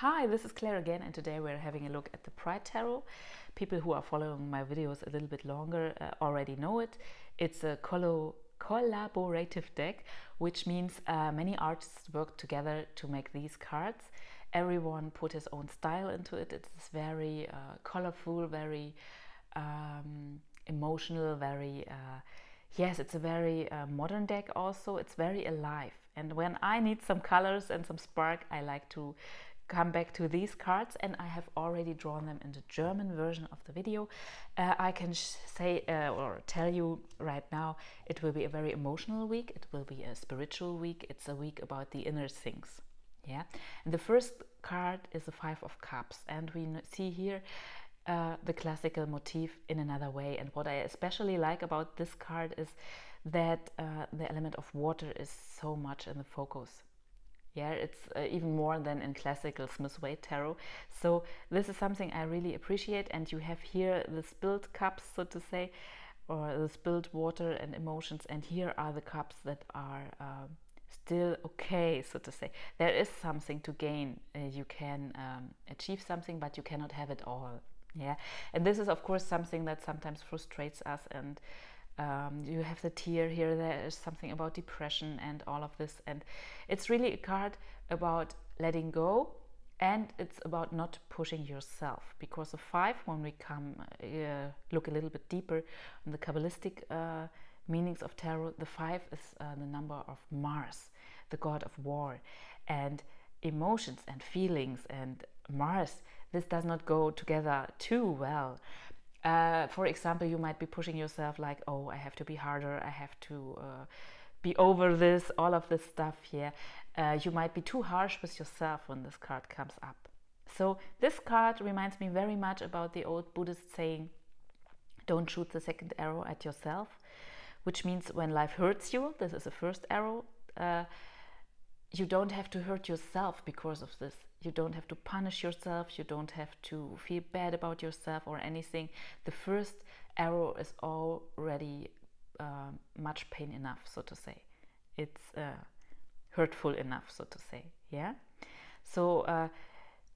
Hi, this is Claire again, and today we're having a look at the Pride Tarot. People who are following my videos a little bit longer already know it. It's a collaborative deck, which means many artists work together to make these cards. Everyone put his own style into it. It's very colorful, very emotional, very yes, it's a very modern deck also. It's very alive, and when I need some colors and some spark, I like to come back to these cards, and I have already drawn them in the German version of the video. I can say or tell you right now, it will be a very emotional week. It will be a spiritual week. It's a week about the inner things. Yeah, and the first card is the Five of Cups, and we see here the classical motif in another way. And what I especially like about this card is that the element of water is so much in the focus. Yeah, it's even more than in classical Smith-Waite tarot. So this is something I really appreciate. And you have here the spilled cups, so to say, or the spilled water and emotions. And here are the cups that are still okay, so to say. There is something to gain. You can achieve something, but you cannot have it all. Yeah, and this is of course something that sometimes frustrates us, and you have the tear here. There is something about depression and all of this, and it's really a card about letting go, and it's about not pushing yourself, because the five, when we come look a little bit deeper on the Kabbalistic meanings of tarot, the five is the number of Mars, the god of war, and emotions and feelings and Mars, this does not go together too well. For example, you might be pushing yourself like, oh, I have to be harder, I have to be over this, all of this stuff here. You might be too harsh with yourself when this card comes up. So this card reminds me very much about the old Buddhist saying, don't shoot the second arrow at yourself, which means when life hurts you, this is the first arrow, you don't have to hurt yourself because of this. You don't have to punish yourself. You don't have to feel bad about yourself or anything. The first arrow is already much pain enough, so to say. It's hurtful enough, so to say. Yeah. So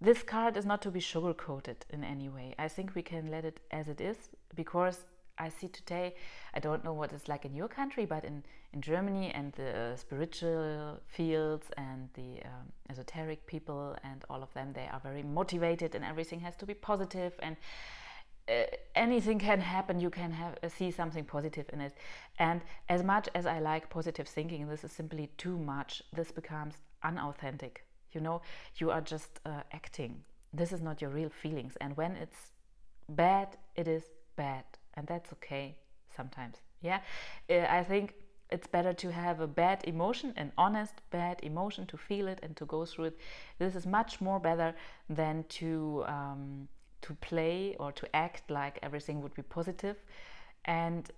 this card is not to be sugar-coated in any way. I think we can let it as it is, because I see today, I don't know what it's like in your country, but in Germany, and the spiritual fields and the esoteric people and all of them, they are very motivated, and everything has to be positive, and anything can happen. You can see something positive in it. And as much as I like positive thinking, this is simply too much. This becomes unauthentic. You know, you are just acting. This is not your real feelings. And when it's bad, it is bad. And that's okay sometimes. Yeah, I think it's better to have a bad emotion, an honest bad emotion, to feel it and to go through it. This is much more better than to play or to act like everything would be positive, and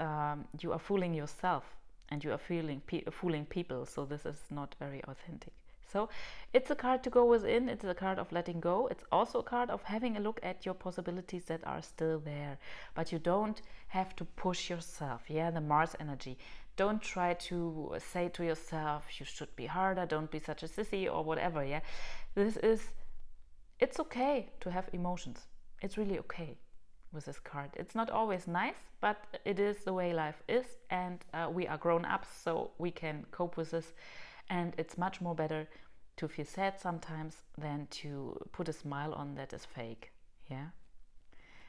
you are fooling yourself, and you are fooling people. So this is not very authentic. So it's a card to go within. It's a card of letting go. It's also a card of having a look at your possibilities that are still there, but you don't have to push yourself. Yeah, the Mars energy. Don't try to say to yourself, you should be harder, don't be such a sissy or whatever. Yeah, it's okay to have emotions. It's really okay with this card. It's not always nice, but it is the way life is, and we are grown up, so we can cope with this. And it's much more better to feel sad sometimes than to put a smile on that is fake. Yeah,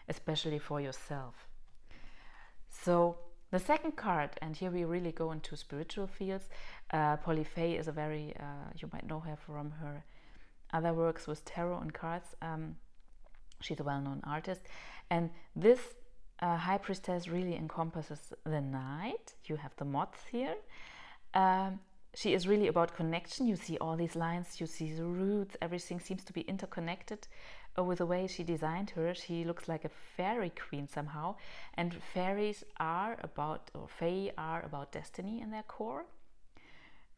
especially for yourself. So the second card, and here we really go into spiritual fields. Polyphée is a very, you might know her from her other works with tarot and cards. She's a well-known artist, and this High Priestess really encompasses the night. You have the moths here. She is really about connection. You see all these lines, you see the roots, everything seems to be interconnected. With the way she designed her, she looks like a fairy queen somehow. And fairies are about, or fae are about destiny in their core.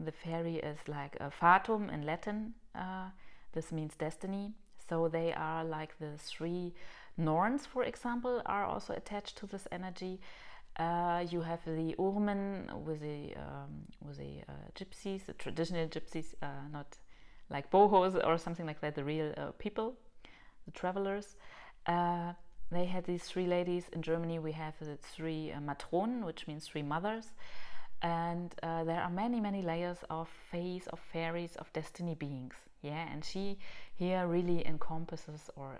The fairy is like a fatum in Latin. This means destiny. So they are like the three Norns, for example, are also attached to this energy. You have the Urmen with the gypsies, the traditional gypsies, not like bohos or something like that, the real people, the travelers. They had these 3 ladies. In Germany we have the 3 Matronen, which means 3 mothers. And there are many, many layers of fays, of fairies, of destiny beings. Yeah, and she here really encompasses or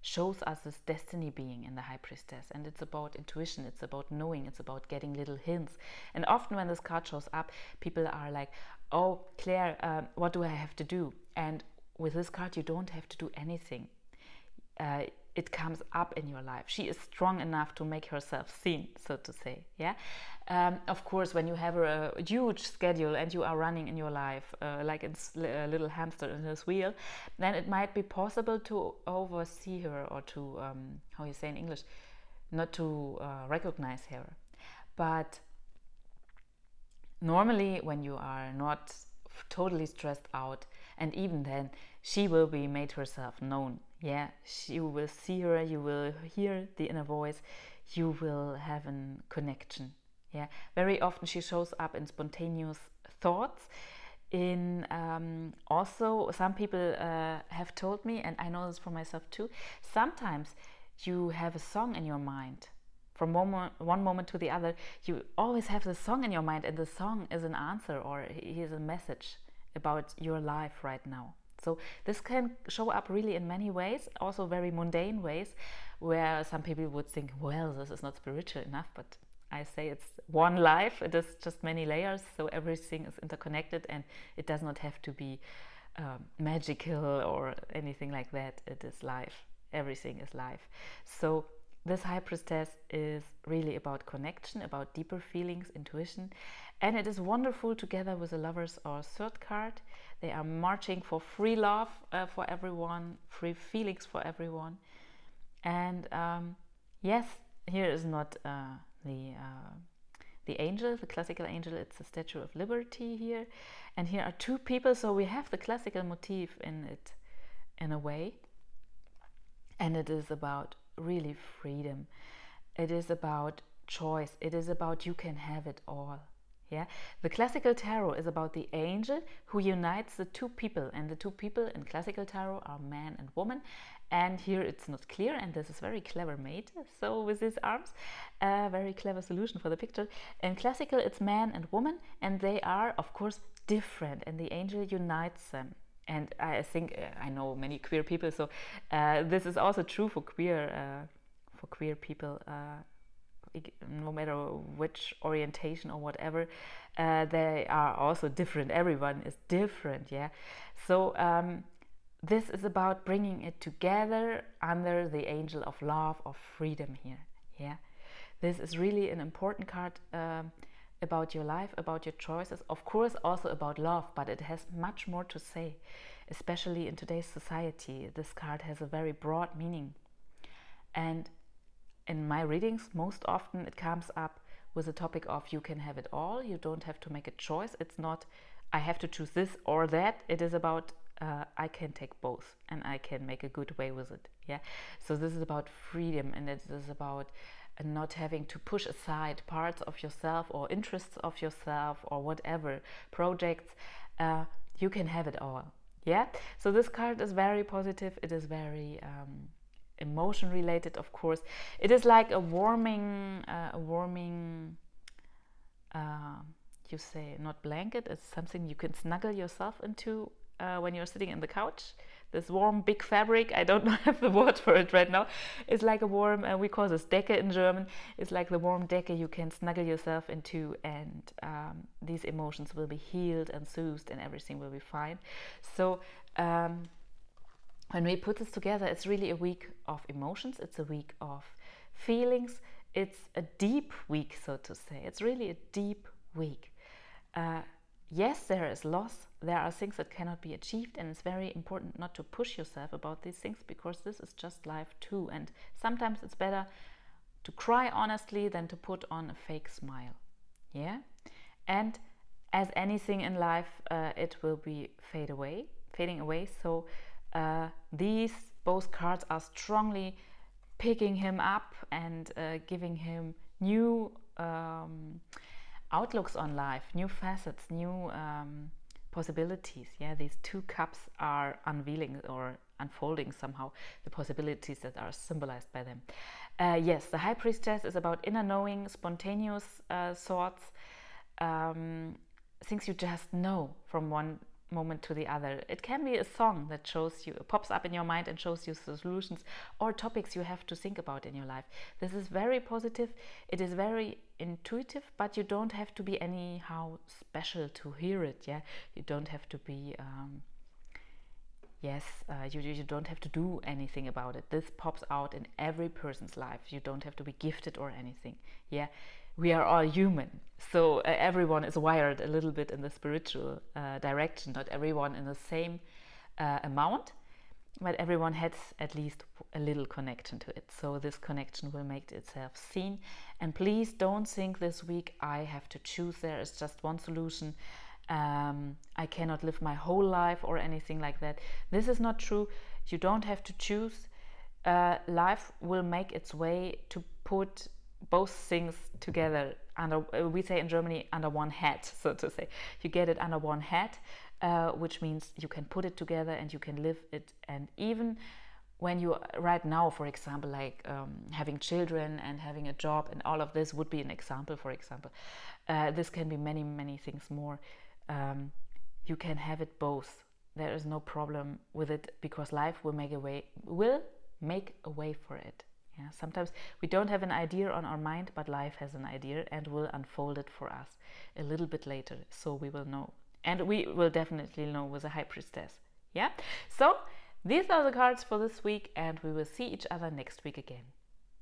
shows us this destiny being in the High Priestess. And it's about intuition, it's about knowing, it's about getting little hints. And often when this card shows up, people are like, oh, Claire, what do I have to do? And with this card, you don't have to do anything. It comes up in your life. She is strong enough to make herself seen, so to say. Yeah. Of course, when you have a huge schedule and you are running in your life like it's a little hamster in his wheel, then it might be possible to oversee her, or to how you say in English, not to recognize her. But normally, when you are not totally stressed out, and even then, she will be made herself known. Yeah, you will see her, you will hear the inner voice, you will have a connection. Yeah, very often she shows up in spontaneous thoughts. In also, some people have told me, and I know this for myself too, sometimes you have a song in your mind. From one moment to the other, you always have the song in your mind, and the song is an answer, or is a message about your life right now. So this can show up really in many ways, also very mundane ways, where some people would think, well, this is not spiritual enough, but I say it's one life, it is just many layers, so everything is interconnected, and it does not have to be magical or anything like that. It is life, everything is life. So this High Priestess is really about connection, about deeper feelings, intuition, and it is wonderful together with the Lovers, or 3rd card. They are marching for free love for everyone, free feelings for everyone. And yes, here is not the angel, the classical angel, it's the Statue of Liberty here. And here are 2 people, so we have the classical motif in it in a way. And it is about really freedom. It is about choice. It is about you can have it all. Yeah, the classical tarot is about the angel who unites the 2 people, and the 2 people in classical tarot are man and woman. And here it's not clear, and this is very clever made. So with these arms, a very clever solution for the picture. In classical, it's man and woman, and they are, of course, different, and the angel unites them. And I think I know many queer people, so this is also true for queer people. No matter which orientation or whatever, they are also different. Everyone is different, yeah. So this is about bringing it together under the angel of love, of freedom here, yeah. This is really an important card about your life, about your choices, of course also about love, but it has much more to say, especially in today's society. This card has a very broad meaning, and in my readings, most often it comes up with the topic of you can have it all. You don't have to make a choice. It's not I have to choose this or that. It is about I can take both, and I can make a good way with it. Yeah. So this is about freedom, and it is about not having to push aside parts of yourself or interests of yourself or whatever projects. You can have it all. Yeah. So this card is very positive. It is very emotion related, of course. It is like a warming you say, not blanket, it's something you can snuggle yourself into when you're sitting in the couch. This warm big fabric, I don't have the word for it right now. It's like a warm, we call this Decke in German. It's like the warm Decke you can snuggle yourself into, and these emotions will be healed and soothed, and everything will be fine. So when we put this together, it's really a week of emotions, it's a week of feelings, it's a deep week, so to say. It's really a deep week. Yes, there is loss, there are things that cannot be achieved, and it's very important not to push yourself about these things, because this is just life too, and sometimes it's better to cry honestly than to put on a fake smile. Yeah, and as anything in life, it will be fading away. So these both cards are strongly picking him up and giving him new outlooks on life, new facets, new possibilities. Yeah, these two cups are unveiling or unfolding somehow the possibilities that are symbolized by them. Yes, the High Priestess is about inner knowing, spontaneous thoughts, things you just know from one moment to the other. It can be a song that shows you, pops up in your mind and shows you solutions or topics you have to think about in your life. This is very positive. It is very intuitive, but you don't have to be anyhow special to hear it. Yeah, you don't have to be you don't have to do anything about it. This pops out in every person's life. You don't have to be gifted or anything. Yeah, we are all human, so everyone is wired a little bit in the spiritual direction. Not everyone in the same amount, but everyone has at least a little connection to it. So this connection will make itself seen. And please don't think this week I have to choose. There is just one solution. I cannot live my whole life or anything like that. This is not true. You don't have to choose. Life will make its way to put both things together under, we say in Germany, under one hat, so to say. You get it under one hat, which means you can put it together and you can live it. And even when you right now, for example, like having children and having a job and all of this would be an example, for example. This can be many, many things more. You can have it both. There is no problem with it, because life will make a way for it. Yeah, sometimes we don't have an idea on our mind, but life has an idea and will unfold it for us a little bit later, so we will know. And we will definitely know with the High Priestess. Yeah, so these are the cards for this week, and we will see each other next week again.